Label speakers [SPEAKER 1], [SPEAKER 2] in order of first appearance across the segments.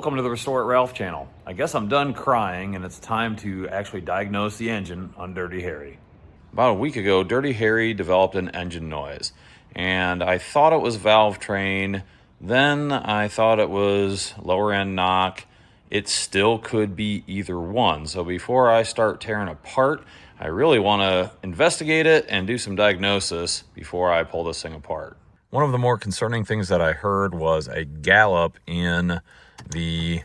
[SPEAKER 1] Welcome to the Restore It Ralph channel. I guess I'm done crying and it's time to actually diagnose the engine on Dirty Harry. About a week ago, Dirty Harry developed an engine noise, and I thought it was valve train, then I thought it was lower end knock. It still could be either one. So before I start tearing apart, I really want to investigate it and do some diagnosis before I pull this thing apart. One of the more concerning things that I heard was a gallop in the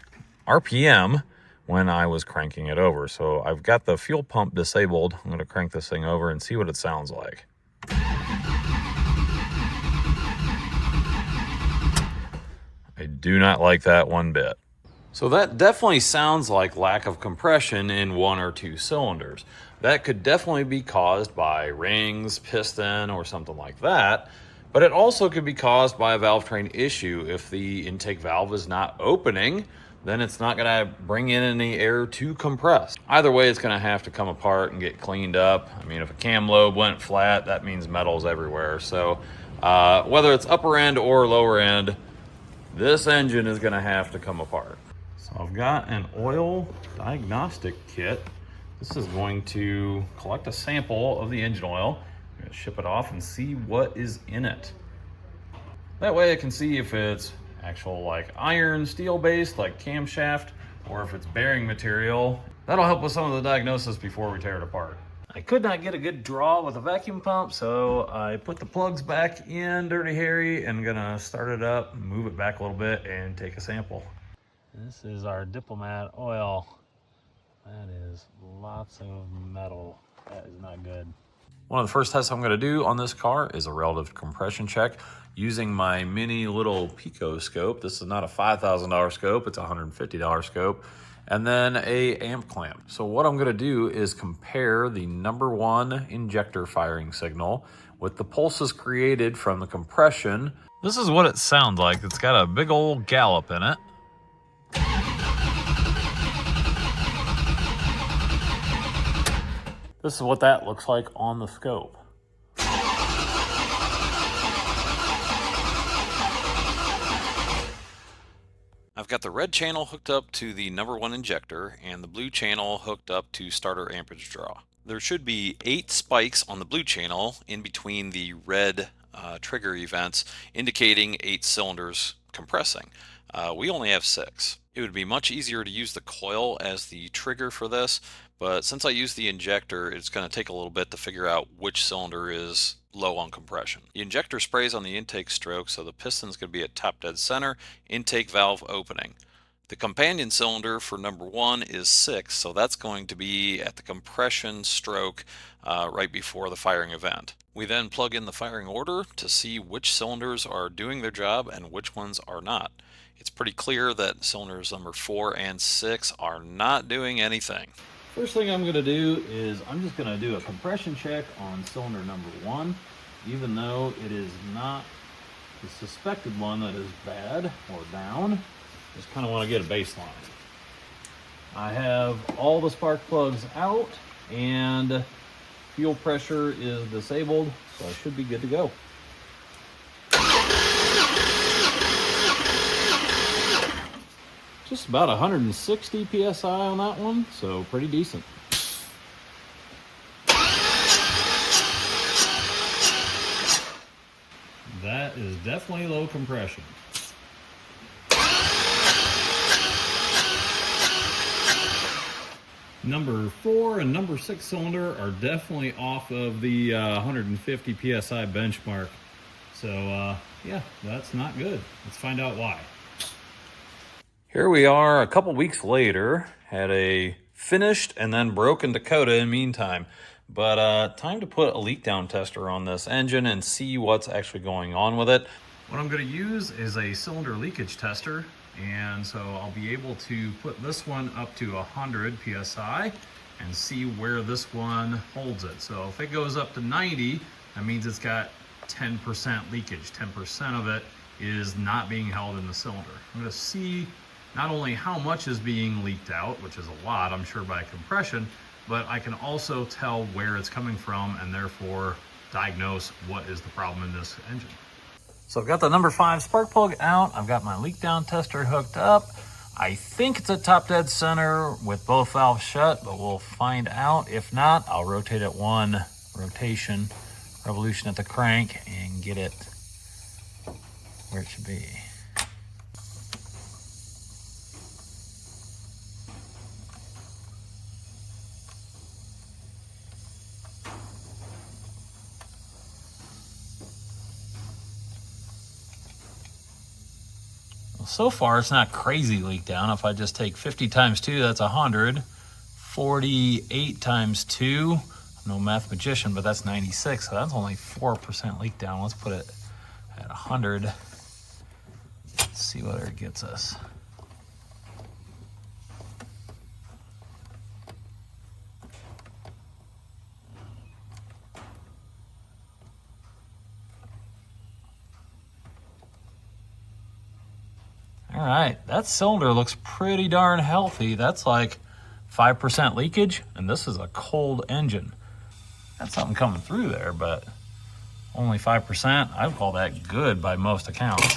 [SPEAKER 1] RPM when I was cranking it over. So I've got the fuel pump disabled. I'm going to crank this thing over and see what it sounds like. I do not like that one bit. So that definitely sounds like lack of compression in one or two cylinders. That could definitely be caused by rings, piston, or something like that. But it also could be caused by a valve train issue. If the intake valve is not opening, then it's not gonna bring in any air to compress. Either way, it's gonna have to come apart and get cleaned up. I mean, if a cam lobe went flat, that means metal's everywhere. So whether it's upper end or lower end, this engine is gonna have to come apart. So I've got an oil diagnostic kit. This is going to collect a sample of the engine oil. I'm gonna ship it off and see what is in it. That way I can see if it's actual like iron steel based like camshaft, or if it's bearing material. That'll help with some of the diagnosis before we tear it apart. I could not get a good draw with a vacuum pump, so I put the plugs back in Dirty Harry and gonna start it up, move it back a little bit, and take a sample. This is our Diplomat oil. That is lots of metal. That is not good. One of the first tests I'm going to do on this car is a relative compression check using my mini little Pico scope. This is not a $5,000 scope, it's a $150 scope, and then a amp clamp. So what I'm going to do is compare the number one injector firing signal with the pulses created from the compression. This is what it sounds like. It's got a big old gallop in it. This is what that looks like on the scope. I've got the red channel hooked up to the number one injector and the blue channel hooked up to starter amperage draw. There should be 8 spikes on the blue channel in between the red trigger events, indicating 8 cylinders compressing. We only have 6. It would be much easier to use the coil as the trigger for this, but since I use the injector, it's going to take a little bit to figure out which cylinder is low on compression. The injector sprays on the intake stroke, so the piston's going to be at top dead center, intake valve opening. The companion cylinder for number one is 6, so that's going to be at the compression stroke right before the firing event. We then plug in the firing order to see which cylinders are doing their job and which ones are not. It's pretty clear that cylinders number 4 and 6 are not doing anything. First thing I'm going to do is I'm just going to do a compression check on cylinder number 1, even though it is not the suspected one that is bad or down. Just kind of want to get a baseline. I have all the spark plugs out and fuel pressure is disabled, so I should be good to go. Just about 160 PSI on that one, so pretty decent. That is definitely low compression. Number 4 and number 6 cylinder are definitely off of the 150 PSI benchmark. So yeah, that's not good. Let's find out why. Here we are a couple weeks later, had a finished and then broken Dakota in the meantime. But time to put a leak down tester on this engine and see what's actually going on with it. What I'm going to use is a cylinder leakage tester, and so I'll be able to put this one up to 100 PSI and see where this one holds it. So if it goes up to 90, that means it's got 10% leakage. 10% of it is not being held in the cylinder. I'm going to see not only how much is being leaked out, which is a lot, I'm sure, by compression, but I can also tell where it's coming from and therefore diagnose what is the problem in this engine. So I've got the number 5 spark plug out. I've got my leak down tester hooked up. I think it's a top dead center with both valves shut, but we'll find out. If not, I'll rotate it one revolution at the crank and get it where it should be. So far, it's not crazy leak down. If I just take 50 times 2, that's 100. 48 times 2, I'm no mathematician, but that's 96. So that's only 4% leak down. Let's put it at 100. Let's see whether it gets us. All right, that cylinder looks pretty darn healthy. That's like 5% leakage, and this is a cold engine. That's something coming through there, but only 5%. I'd call that good by most accounts.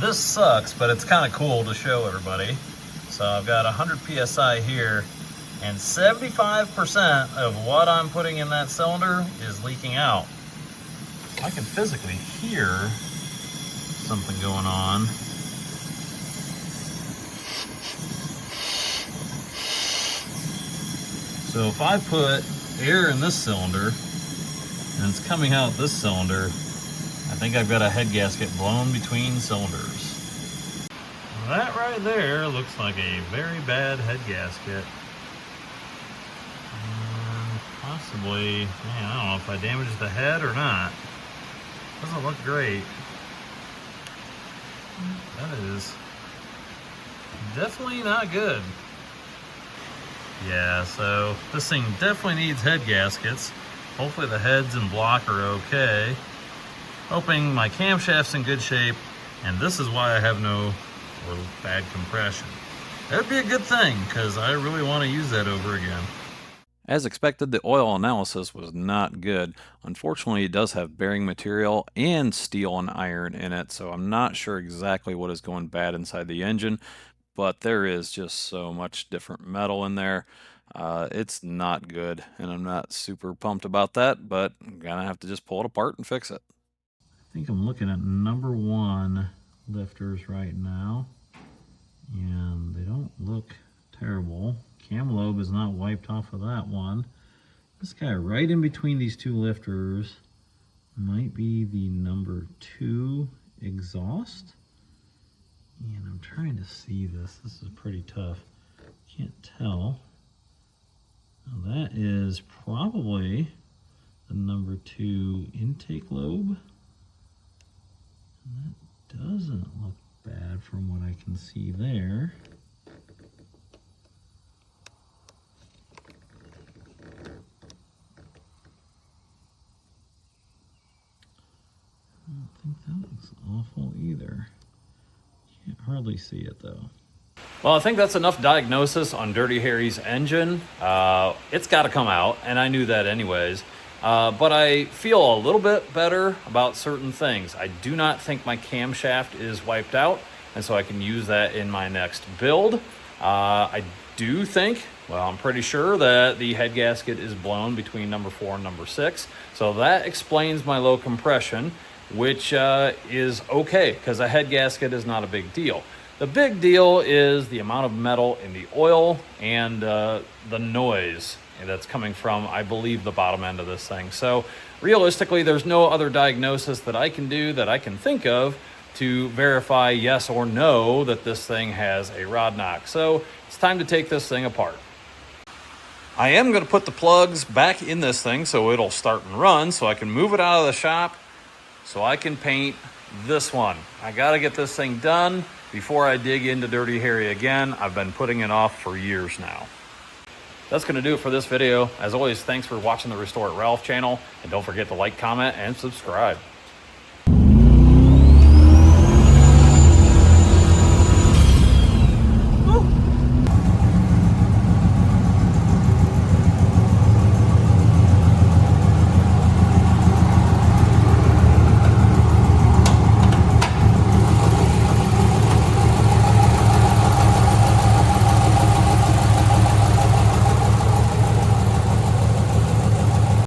[SPEAKER 1] This sucks, but it's kind of cool to show everybody. So I've got 100 PSI here, and 75% of what I'm putting in that cylinder is leaking out. I can physically hear something going on. So if I put air in this cylinder and it's coming out this cylinder, I think I've got a head gasket blown between cylinders. That right there looks like a very bad head gasket. Possibly, man, I don't know if I damaged the head or not. Doesn't look great. That is definitely not good. Yeah, so this thing definitely needs head gaskets. Hopefully the heads and block are okay. Hoping my camshaft's in good shape, and this is why I have no or bad compression. That would be a good thing, because I really want to use that over again. As expected, the oil analysis was not good. Unfortunately, it does have bearing material and steel and iron in it, so I'm not sure exactly what is going bad inside the engine, but there is just so much different metal in there. It's not good, and I'm not super pumped about that, but I'm gonna have to just pull it apart and fix it. I think I'm looking at number 1 lifters right now, and they don't look terrible. Cam lobe is not wiped off of that one. This guy right in between these two lifters might be the number 2 exhaust. And I'm trying to see this. This is pretty tough. Can't tell. Now that is probably the number 2 intake lobe. And that doesn't look bad from what I can see there. I don't think that looks awful either. Can't hardly see it though. Well, I think that's enough diagnosis on Dirty Harry's engine. It's got to come out, and I knew that anyways. But I feel a little bit better about certain things. I do not think my camshaft is wiped out, and so I can use that in my next build. I do think, well, I'm pretty sure that the head gasket is blown between number 4 and number 6. So that explains my low compression, which is okay, because a head gasket is not a big deal. The big deal is the amount of metal in the oil and the noise that's coming from, I believe, the bottom end of this thing. So realistically, there's no other diagnosis that I can do that I can think of to verify yes or no that this thing has a rod knock. So it's time to take this thing apart. I am going to put the plugs back in this thing so it'll start and run, so I can move it out of the shop so I can paint this one. I got to get this thing done before I dig into Dirty Harry again. I've been putting it off for years now. That's going to do it for this video. As always, thanks for watching the Restore It Ralph channel, and don't forget to like, comment, and subscribe.